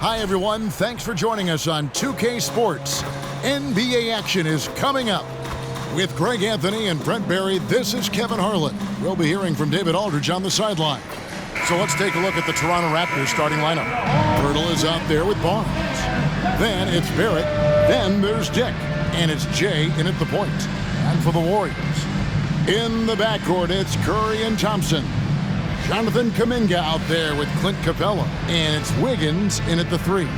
Hi, everyone. Thanks for joining us on 2K Sports. NBA action is coming up. With Greg Anthony and Brent Barry, this is Kevin Harlan. We'll be hearing from David Aldridge on the sideline. So let's take a look at the Toronto Raptors starting lineup. Pirtle is out there with Barnes. Then it's Barrett. Then there's Dick. And it's Jay in at the point. And for the Warriors, in the backcourt, it's Curry and Thompson. Jonathan Kuminga out there with Clint Capella. And it's Wiggins in at the 3.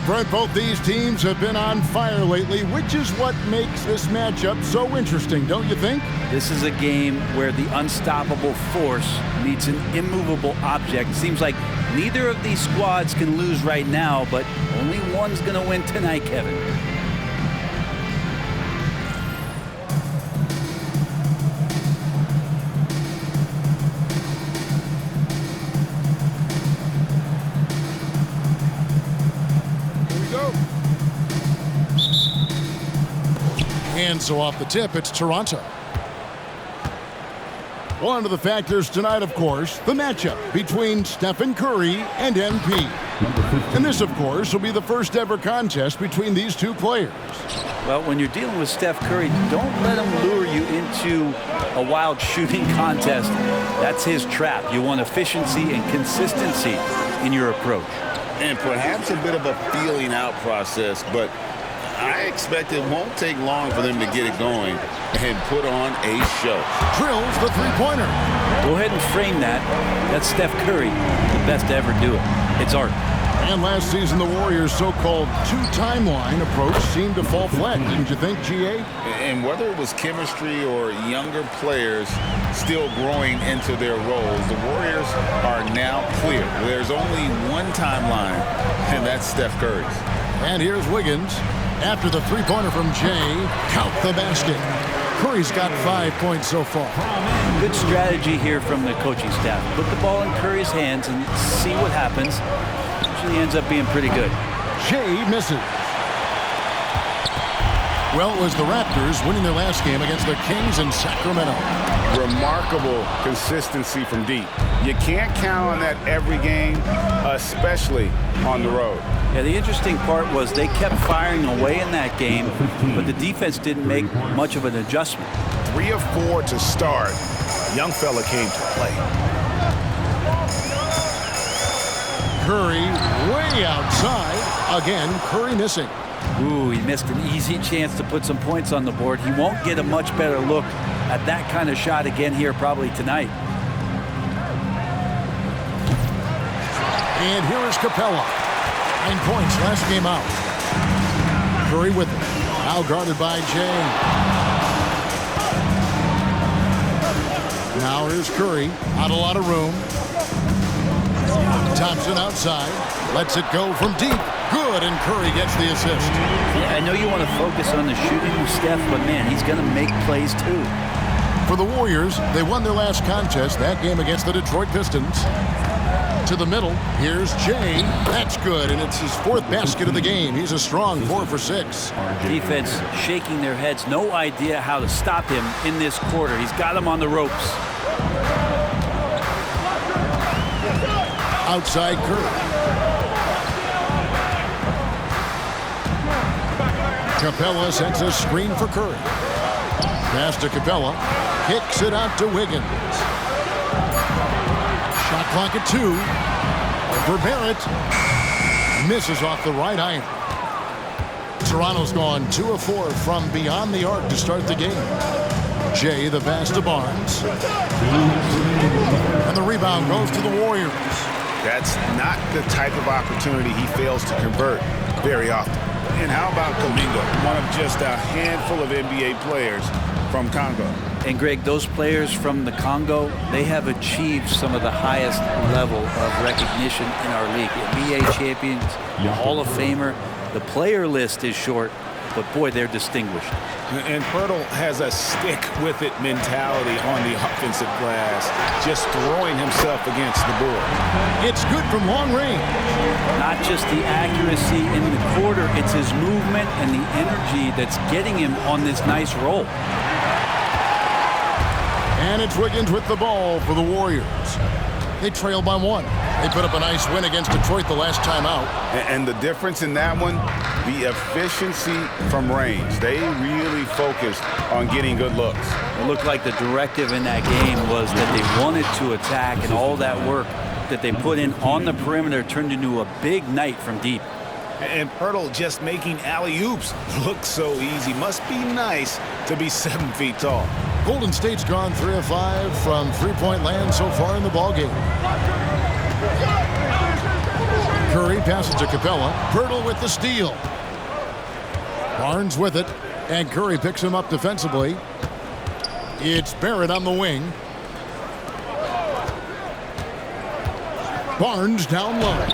Brent, both these teams have been on fire lately, which is what makes this matchup so interesting, don't you think? This is a game where the unstoppable force meets an immovable object. It seems like neither of these squads can lose right now, but only one's going to win tonight, Kevin. And so off the tip, it's Toronto. One of the factors tonight, of course, the matchup between Stephen Curry and NP. And this, of course, will be the first ever contest between these two players. Well, when you're dealing with Steph Curry, don't let him lure you into a wild shooting contest. That's his trap. You want efficiency and consistency in your approach. And perhaps a bit of a feeling out process, but I expect it won't take long for them to get it going and put on a show. Drills the three-pointer. Go ahead and frame that. That's Steph Curry, the best to ever do it. It's art. And last season, the Warriors' so-called two-timeline approach seemed to fall flat, didn't you think, GA? And whether it was chemistry or younger players still growing into their roles, the Warriors are now clear. There's only one timeline, and that's Steph Curry's. And here's Wiggins. After the three-pointer from Jay, count the basket. Curry's got 5 points so far. Good strategy here from the coaching staff. Put the ball in Curry's hands and see what happens. Usually ends up being pretty good. Jay misses. Well, it was the Raptors winning their last game against the Kings in Sacramento. Remarkable consistency from deep. You can't count on that every game, especially on the road. Yeah, the interesting part was they kept firing away in that game, but the defense didn't make much of an adjustment. 3 of 4 to start. Young fella came to play. Curry way outside. Again, Curry missing. Ooh, he missed an easy chance to put some points on the board. He won't get a much better look at that kind of shot again here probably tonight. And here is Capella. 9 points last game out. Curry with it. Now guarded by Jay. Now here's Curry. Not a lot of room. Thompson outside. Lets it go from deep. Good, and Curry gets the assist. Yeah, I know you want to focus on the shooting with Steph, but man, he's going to make plays too. For the Warriors, they won their last contest, that game against the Detroit Pistons. To the middle, here's Jay. That's good, and it's his 4th basket of the game. He's a strong 4 for 6. Defense shaking their heads. No idea how to stop him in this quarter. He's got him on the ropes. Outside Curry. Capella sets a screen for Curry. Pass to Capella. Kicks it out to Wiggins. Shot clock at 2. For Barrett. Misses off the right iron. Toronto's gone 2 of 4 from beyond the arc to start the game. Jay, the pass to Barnes. And the rebound goes to the Warriors. That's not the type of opportunity he fails to convert very often. And how about Kuminga, one of just a handful of NBA players from Congo? And Greg, those players from the Congo, they have achieved some of the highest level of recognition in our league. NBA champions, Hall of Famer. The player list is short, but boy, they're distinguished. And Pirtle has a stick-with-it mentality on the offensive glass, just throwing himself against the board. It's good from long range. Not just the accuracy in the quarter, it's his movement and the energy that's getting him on this nice roll. And it's Wiggins with the ball for the Warriors. They trail by 1. They put up a nice win against Detroit the last time out. And the difference in that one, the efficiency from range. They really focused on getting good looks. It looked like the directive in that game was that they wanted to attack, and all that work that they put in on the perimeter turned into a big night from deep. And Poeltl just making alley-oops look so easy. Must be nice to be 7 feet tall. Golden State's gone 3 of 5 from three-point land so far in the ballgame. Curry passes to Capella. Poeltl with the steal. Barnes with it, and Curry picks him up defensively. It's Barrett on the wing. Barnes down low.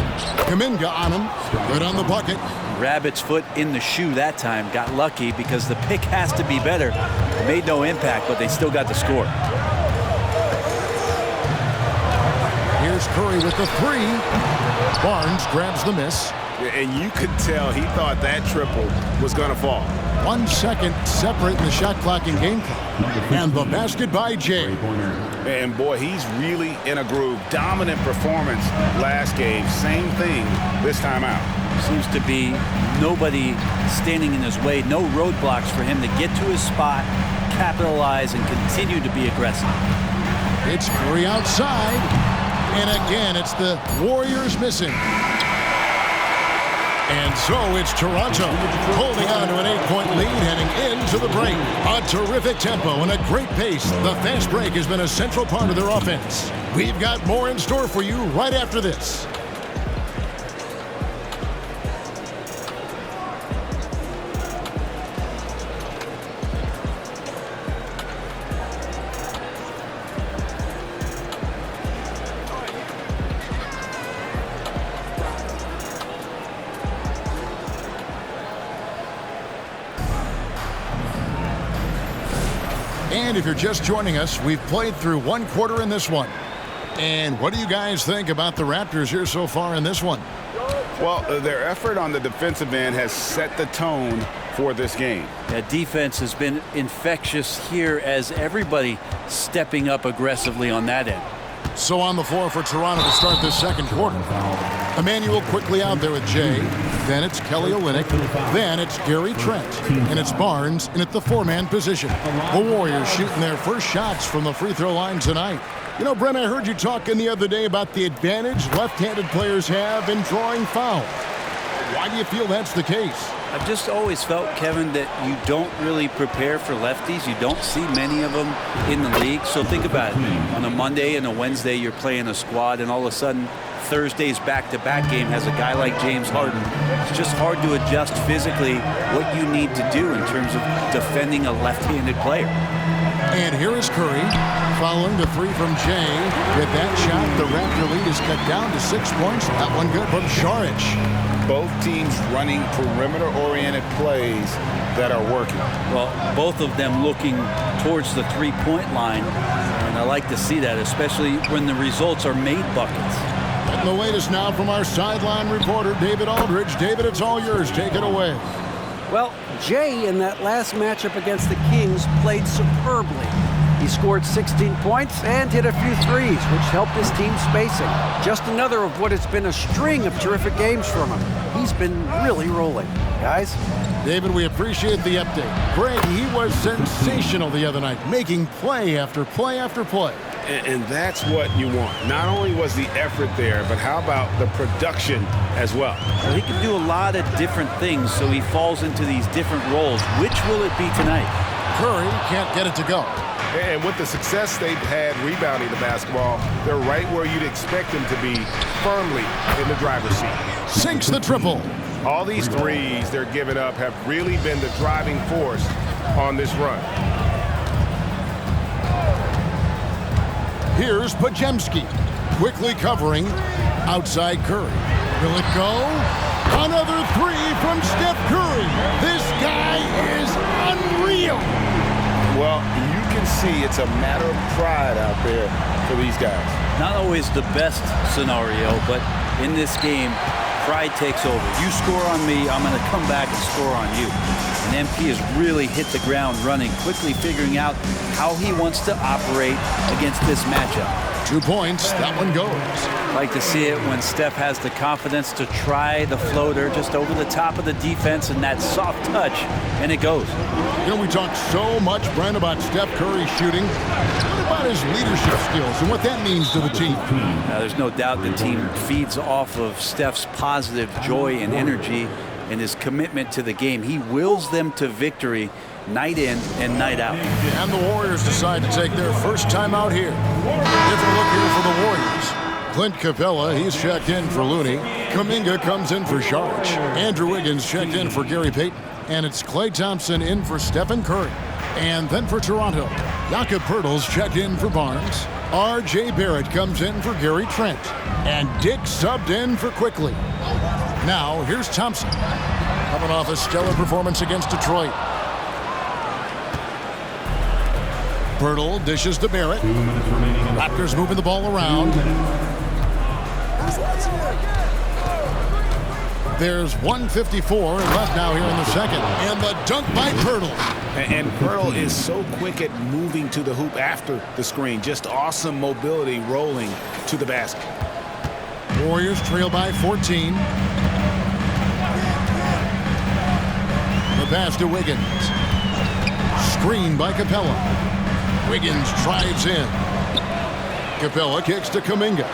Kuminga on him. Good on the bucket. Rabbit's foot in the shoe that time. Got lucky because the pick has to be better. It made no impact, but they still got the score. Here's Curry with the three. Barnes grabs the miss. And you could tell he thought that triple was going to fall. 1 second separating the shot clock and game clock. And the basket by Jay. And boy, he's really in a groove. Dominant performance last game. Same thing this time out. Seems to be nobody standing in his way. No roadblocks for him to get to his spot, capitalize, and continue to be aggressive. It's Curry outside. And again, it's the Warriors missing. And so it's Toronto holding on to an 8-point lead heading into the break. A terrific tempo and a great pace. The fast break has been a central part of their offense. We've got more in store for you right after this. And if you're just joining us, we've played through 1 quarter in this one. And what do you guys think about the Raptors here so far in this one? Well, their effort on the defensive end has set the tone for this game. That defense has been infectious here as everybody stepping up aggressively on that end. So on the floor for Toronto to start this second quarter. Emmanuel quickly out there with Jay. Then it's Kelly Olynyk. Then it's Gary Trent. And it's Barnes in at the 4-man position. The Warriors shooting their first shots from the free throw line tonight. You know, Brent, I heard you talking the other day about the advantage left-handed players have in drawing fouls. Why do you feel that's the case? I've just always felt, Kevin, that you don't really prepare for lefties. You don't see many of them in the league. So think about it. On a Monday and a Wednesday, you're playing a squad, and all of a sudden, Thursday's back-to-back game has a guy like James Harden. It's just hard to adjust physically what you need to do in terms of defending a left-handed player. And here is Curry following the three from Jay. With that shot, the Raptor lead is cut down to 6 points. That one good from Šarić. Both teams running perimeter-oriented plays that are working. Well, both of them looking towards the three-point line, and I like to see that, especially when the results are made buckets. And the latest now from our sideline reporter, David Aldridge. David, it's all yours. Take it away. Well, Jay in that last matchup against the Kings played superbly. He scored 16 points and hit a few threes, which helped his team spacing. Just another of what has been a string of terrific games from him. He's been really rolling. Guys? David, we appreciate the update. Greg, he was sensational the other night, making play after play after play. And that's what you want. Not only was the effort there, but how about the production as well? Well, he can do a lot of different things, so he falls into these different roles. Which will it be tonight? Curry can't get it to go. And with the success they've had rebounding the basketball, they're right where you'd expect them to be, firmly in the driver's seat. Sinks the triple. All these threes they're giving up have really been the driving force on this run. Here's Podziemski, quickly covering outside Curry. Will it go? Another three from Steph Curry. This guy is unreal. Well, you can see it's a matter of pride out there for these guys. Not always the best scenario, but in this game, pride takes over. You score on me, I'm going to come back and score on you. And MP has really hit the ground running, quickly figuring out how he wants to operate against this matchup. 2 points. That one goes. Like to see it when Steph has the confidence to try the floater just over the top of the defense and that soft touch, and it goes. You know, we talk so much, Brent, about Steph Curry shooting. What about his leadership skills and what that means to the team? There's no doubt the team feeds off of Steph's positive joy and energy and his commitment to the game. He wills them to victory night in and night out. And the Warriors decide to take their first time out here. Different look here for the Warriors. Clint Capella, he's checked in for Looney. Kuminga comes in for Sharp. Andrew Wiggins checked in for Gary Payton. And it's Klay Thompson in for Stephen Curry. And then for Toronto, Jakob Poeltl's checked in for Barnes. R.J. Barrett comes in for Gary Trent. And Dick subbed in for Quickly. Now, here's Thompson, coming off a stellar performance against Detroit. Poeltl dishes to Barrett. Raptors moving the ball around. There's 1:54 left now here in the second. And the dunk by Poeltl. And Poeltl is so quick at moving to the hoop after the screen. Just awesome mobility rolling to the basket. Warriors trail by 14. The pass to Wiggins. Screen by Capella. Wiggins drives in. Capella kicks to Kuminga.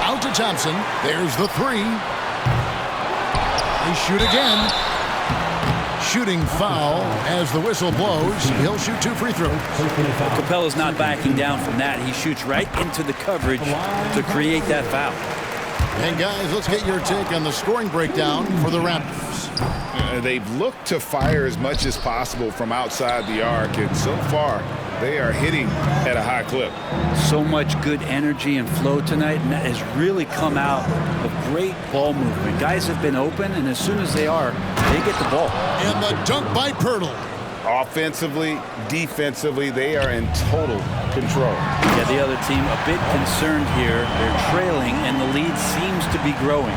Out to Thompson. There's the three. They shoot again. Shooting foul as the whistle blows. He'll shoot 2 free throws. Capella's not backing down from that. He shoots right into the coverage to create that foul. And guys, let's get your take on the scoring breakdown for the Raptors. They've looked to fire as much as possible from outside the arc, and so far they are hitting at a high clip. So much good energy and flow tonight, and that has really come out of great ball movement. Guys have been open, and as soon as they are, they get the ball. And the dunk by Poeltl. Offensively, defensively, they are in total control. Yeah, the other team a bit concerned here. They're trailing, and the lead seems to be growing.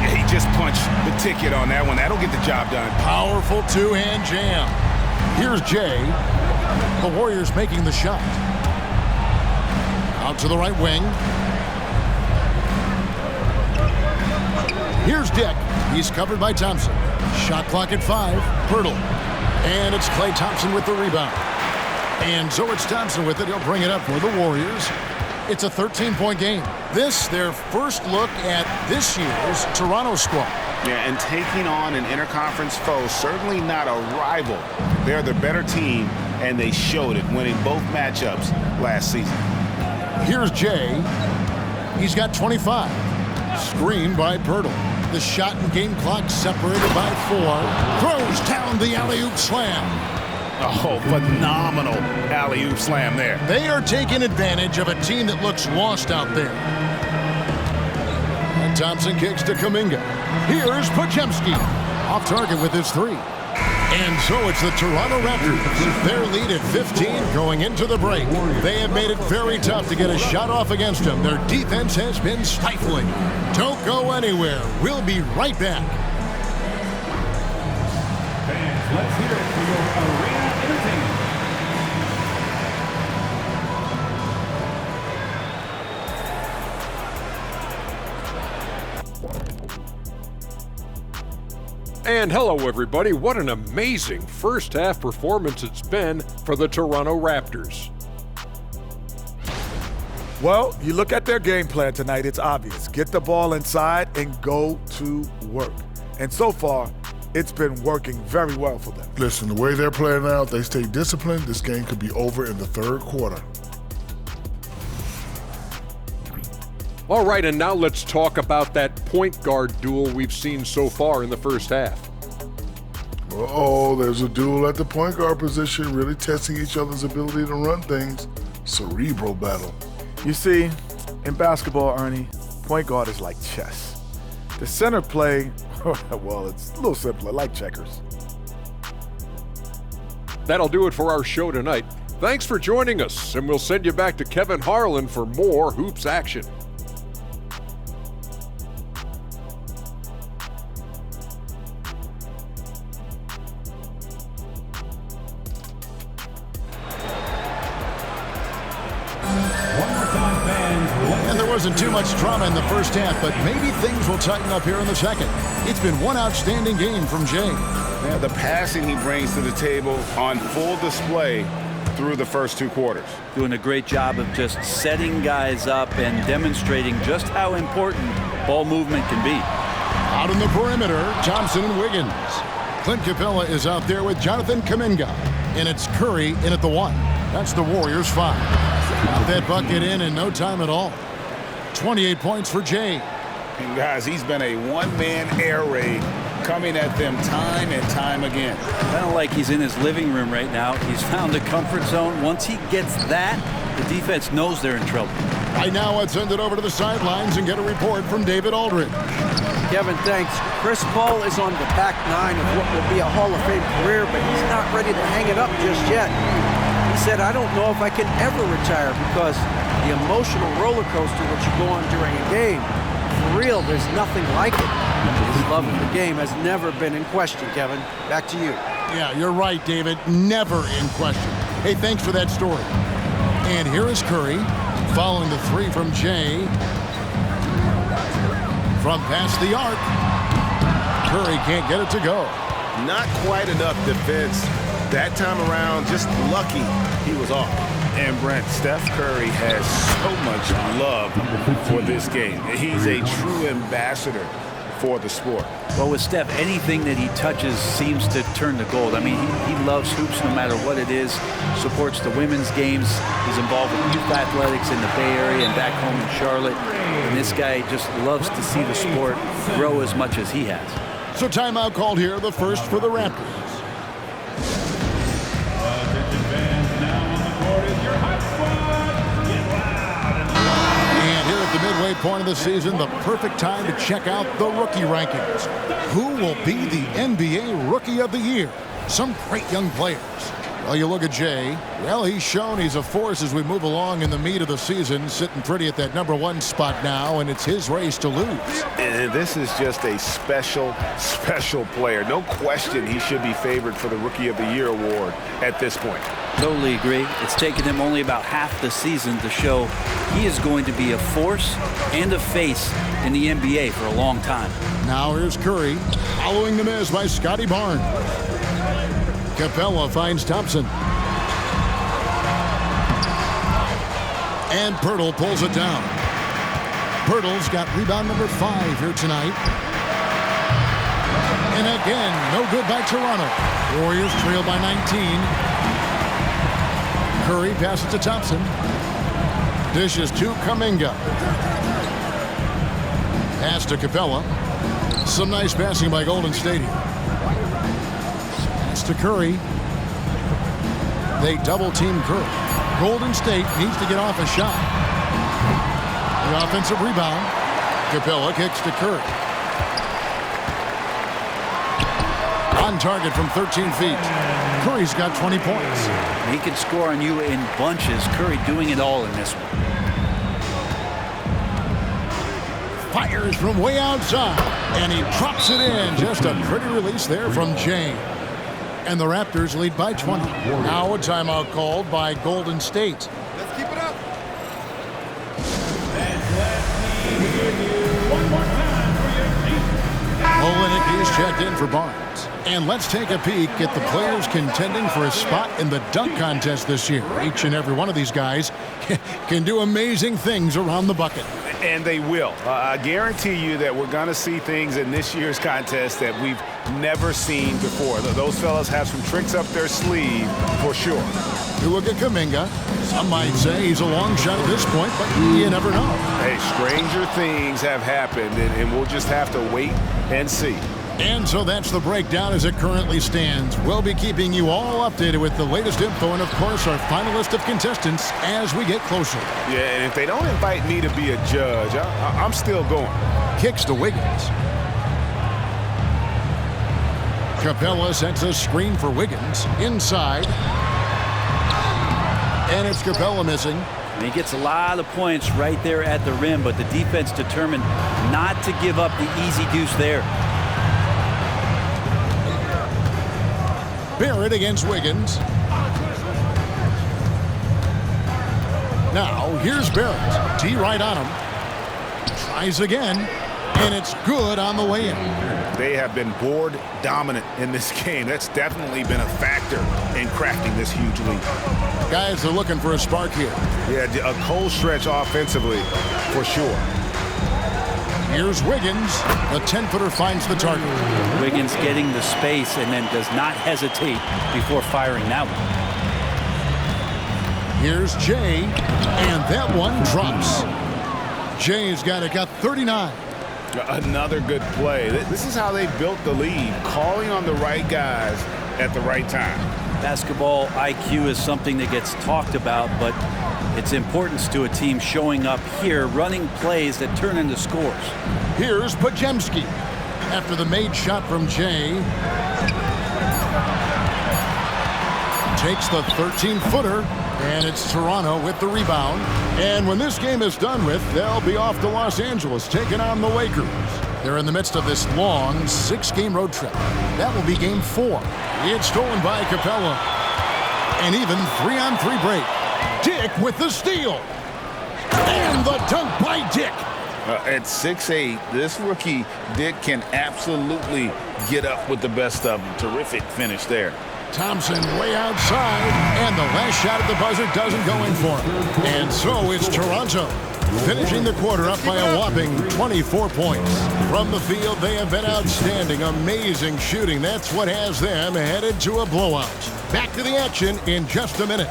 He just punched the ticket on that one. That'll get the job done. Powerful two-hand jam. Here's Jay. The Warriors making the shot. Out to the right wing. Here's Dick. He's covered by Thompson. Shot clock at 5. Poeltl. And it's Klay Thompson with the rebound. And so it's Thompson with it. He'll bring it up for the Warriors. It's a 13-point game. This, their first look at this year's Toronto squad. Yeah, and taking on an interconference foe, certainly not a rival. They're the better team, and they showed it, winning both matchups last season. Here's Jay. He's got 25. Screen by Poeltl. The shot and game clock separated by 4. Throws down the alley-oop slam. Oh, phenomenal alley-oop slam there. They are taking advantage of a team that looks lost out there. And Thompson kicks to Kuminga. Here's Podziemski. Off target with his 3. And so it's the Toronto Raptors. Their lead at 15 going into the break. They have made it very tough to get a shot off against them. Their defense has been stifling. Don't go anywhere. We'll be right back. Fans, let's hear it for your Arena Entertainment. And hello, everybody. What an amazing first half performance it's been for the Toronto Raptors. Well, you look at their game plan tonight, it's obvious. Get the ball inside and go to work. And so far, it's been working very well for them. Listen, the way they're playing now, if they stay disciplined, this game could be over in the third quarter. All right, and now let's talk about that point guard duel we've seen so far in the first half. Uh-oh, there's a duel at the point guard position, really testing each other's ability to run things. Cerebral battle. You see, in basketball, Ernie, point guard is like chess. The center play, well, it's a little simpler, like checkers. That'll do it for our show tonight. Thanks for joining us, and we'll send you back to Kevin Harlan for more Hoops action. much drama in the first half, but maybe things will tighten up here in the second. It's been one outstanding game from Jay. Yeah, the passing he brings to the table on full display through the first 2 quarters. Doing a great job of just setting guys up and demonstrating just how important ball movement can be. Out in the perimeter, Thompson and Wiggins. Clint Capella is out there with Jonathan Kuminga. And it's Curry in at the 1. That's the Warriors' 5. Got that bucket in no time at all. 28 points for Jay. And guys, he's been a one-man air raid coming at them time and time again. Kind of like he's in his living room right now. He's found a comfort zone. Once he gets that, the defense knows they're in trouble. Right now, let's send it over to the sidelines and get a report from David Aldridge. Kevin, thanks. Chris Paul is on the back 9 of what will be a Hall of Fame career, but he's not ready to hang it up just yet. He said, I don't know if I can ever retire because the emotional roller coaster that you go on during a game, for real, there's nothing like it. His love of the game has never been in question, Kevin. Back to you. Yeah, you're right, David. Never in question. Hey, thanks for that story. And here is Curry following the 3 from Jay. From past the arc. Curry can't get it to go. Not quite enough defense that time around. Just lucky he was off. And Brent, Steph Curry has so much love for this game. He's a true ambassador for the sport. Well, with Steph, anything that he touches seems to turn to gold. I mean, he loves hoops no matter what it is, supports the women's games. He's involved with youth athletics in the Bay Area and back home in Charlotte. And this guy just loves to see the sport grow as much as he has. So timeout called here, the first for the Raptors. The midway point of the season, the perfect time to check out the rookie rankings. Who will be the NBA Rookie of the Year? Some great young players. Well, you look at Jay. Well, he's shown he's a force as we move along in the meat of the season, sitting pretty at that #1 spot now, and it's his race to lose. And this is just a special, special player. No question he should be favored for the Rookie of the Year award at this point. Totally agree. It's taken him only about half the season to show he is going to be a force and a face in the NBA for a long time. Now here's Curry, following the miss by Scotty Barnes. Capella finds Thompson. And Pirtle pulls it down. Pirtle's got rebound number 5 here tonight. And again, no good by Toronto. Warriors trail by 19. Curry passes to Thompson. Dishes to Kuminga. Pass to Capella. Some nice passing by Golden State here. Pass to Curry. They double-team Curry. Golden State needs to get off a shot. The offensive rebound. Capella kicks to Curry. On target from 13 feet. Curry's got 20 points. He can score on you in bunches. Curry doing it all in this one. Fires from way outside, and he drops it in. Just a pretty release there from James. And the Raptors lead by 20. Now a timeout called by Golden State. Let's keep it up. Olenek is checked in for Barnes. And let's take a peek at the players contending for a spot in the dunk contest this year. Each and every one of these guys can do amazing things around the bucket. And they will. I guarantee you that we're going to see things in this year's contest that we've never seen before. Those fellas have some tricks up their sleeve for sure. You look at Kuminga. Some might say he's a long shot at this point, but you never know. Hey, stranger things have happened, and we'll just have to wait and see. And so that's the breakdown as it currently stands. We'll be keeping you all updated with the latest info and, of course, our final list of contestants as we get closer. Yeah, and if they don't invite me to be a judge, I'm still going. Kicks to Wiggins. Capella sets a screen for Wiggins. Inside. And it's Capella missing. And he gets a lot of points right there at the rim, but the defense determined not to give up the easy deuce there. Barrett against Wiggins. Now, here's Barrett. T right on him. Tries again, and it's good on the way in. They have been board dominant in this game. That's definitely been a factor in crafting this huge lead. Guys are looking for a spark here. Yeah, a cold stretch offensively for sure. Here's Wiggins. The 10-footer finds the target. Wiggins getting the space and then does not hesitate before firing that one. Here's Jay, and that one drops. Jay's got 39. Another good play. This is how they built the lead, calling on the right guys at the right time. Basketball IQ is something that gets talked about, but its importance to a team showing up here, running plays that turn into scores. Here's Podziemski. After the made shot from Jay. Takes the 13-footer, and it's Toronto with the rebound. And when this game is done with, they'll be off to Los Angeles, taking on the Lakers. They're in the midst of this long 6-game road trip. That will be game 4. It's stolen by Capella. And even 3-on-3 break. Dick with the steal. And the dunk by Dick. At 6'8", this rookie, Dick, can absolutely get up with the best of them. Terrific finish there. Thompson way outside, and the last shot at the buzzer doesn't go in for him. And so it's Toronto, finishing the quarter up by a whopping 24 points. From the field, they have been outstanding, amazing shooting. That's what has them headed to a blowout. Back to the action in just a minute.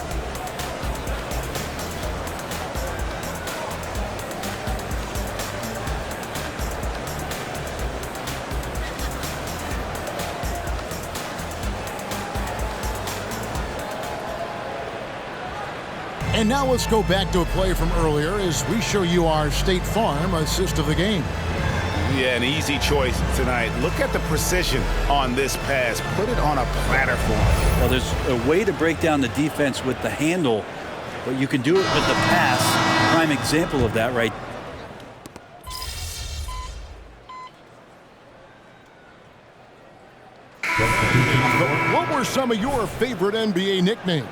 And now let's go back to a play from earlier as we show you our State Farm assist of the game. Yeah, an easy choice tonight. Look at the precision on this pass. Put it on a platter for him. Well, there's a way to break down the defense with the handle, but you can do it with the pass. Prime example of that right. What were some of your favorite NBA nicknames?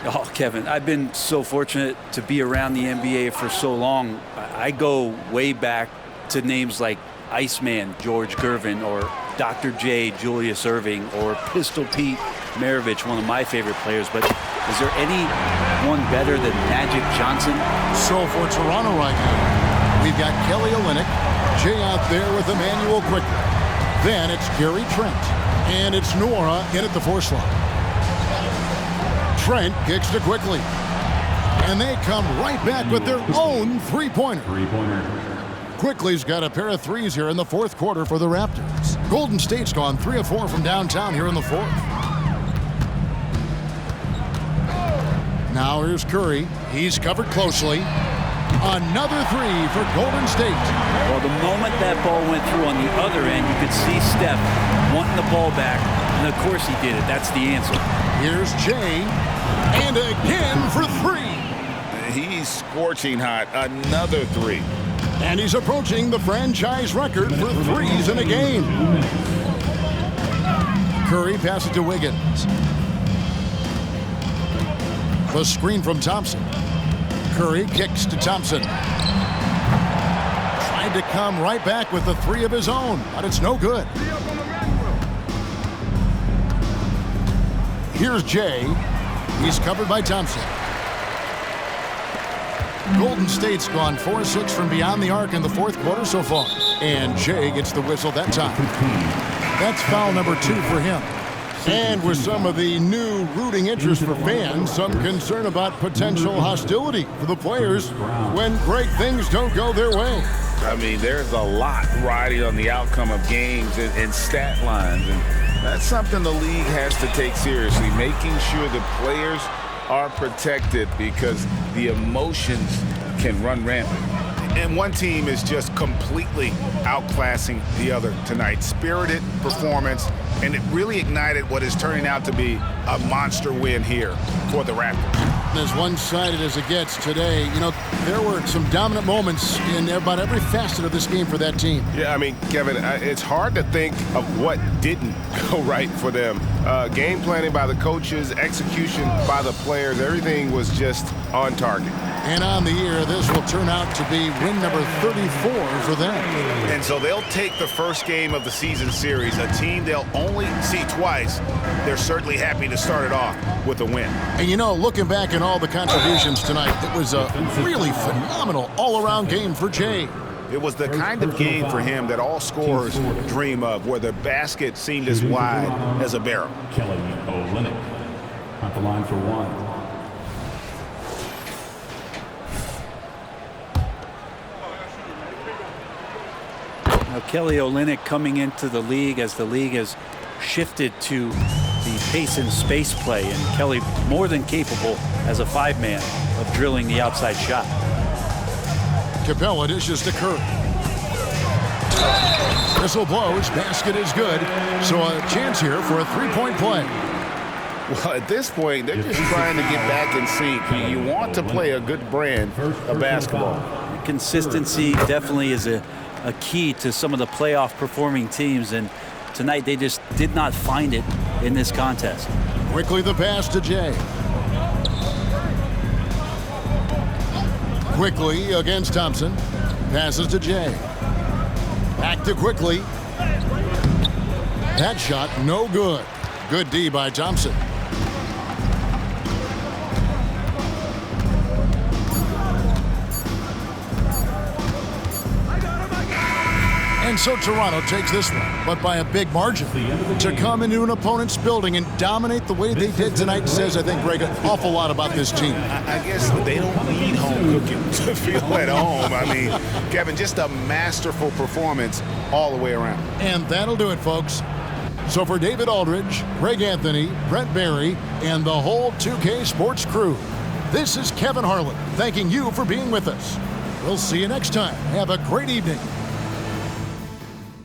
Oh, Kevin, I've been so fortunate to be around the NBA for so long. I go way back to names like Iceman, George Gervin, or Dr. J, Julius Erving, or Pistol Pete Maravich, one of my favorite players. But is there anyone better than Magic Johnson? So for Toronto right now, we've got Kelly Olynyk, Jay out there with Emmanuel Quickly. Then it's Gary Trent, and it's Nora in at the 4 slot. Trent kicks to Quickly. And they come right back with their own three-pointer. Quickly's got a pair of threes here in the 4th quarter for the Raptors. Golden State's gone 3 of 4 from downtown here in the 4th. Now here's Curry. He's covered closely. Another 3 for Golden State. Well, the moment that ball went through on the other end, you could see Steph wanting the ball back. And, of course, he did it. That's the answer. Here's Jay. And again for 3. He's scorching hot. Another 3. And he's approaching the franchise record for threes in a game. Curry passes to Wiggins. The screen from Thompson. Curry kicks to Thompson. Tried to come right back with the 3 of his own, but it's no good. Here's Jay. He's covered by Thompson. Golden State's gone 4-6 from beyond the arc in the 4th quarter so far. And Jay gets the whistle that time. That's foul number 2 for him. And with some of the new rooting interest for fans, some concern about potential hostility for the players when great things don't go their way. I mean, there's a lot riding on the outcome of games and stat lines. And that's something the league has to take seriously, making sure the players are protected because the emotions can run rampant. And one team is just completely outclassing the other tonight. Spirited performance, and it really ignited what is turning out to be a monster win here for the Raptors. As one-sided as it gets today, you know, there were some dominant moments in about every facet of this game for that team. Yeah, I mean, Kevin, it's hard to think of what didn't go right for them. Game planning by the coaches, execution by the players, everything was just on target. And on the year, this will turn out to be win number 34 for them. And so they'll take the first game of the season series, a team they'll only see twice. They're certainly happy to start it off with a win. And you know, looking back at all the contributions tonight, it was a really phenomenal all-around game for Jay. It was the kind of game for him that all scorers dream of, where the basket seemed as wide as a barrel. Kelly Olynyk at the line for one. Now, Kelly Olynyk coming into the league as the league has shifted to the pace and space play, and Kelly more than capable as a five-man of drilling the outside shot. Capella dishes to Curry. Whistle blows, basket is good, so a chance here for a three-point play. Well, at this point, they're just trying to get back in sync. You want to play a good brand of basketball. Consistency definitely is a key to some of the playoff performing teams, and tonight they just did not find it in this contest. Quickly the pass to Jay. Quickly against Thompson. Passes to Jay. Back to Quickly. That shot no good. Good D by Thompson. And so Toronto takes this one, but by a big margin. To come into an opponent's building and dominate the way they did tonight says, I think, Greg, an awful lot about this team. I guess they don't need home cooking to feel at home. I mean, Kevin, just a masterful performance all the way around. And that'll do it, folks. So for David Aldridge, Greg Anthony, Brent Barry, and the whole 2K Sports crew, this is Kevin Harlan thanking you for being with us. We'll see you next time. Have a great evening.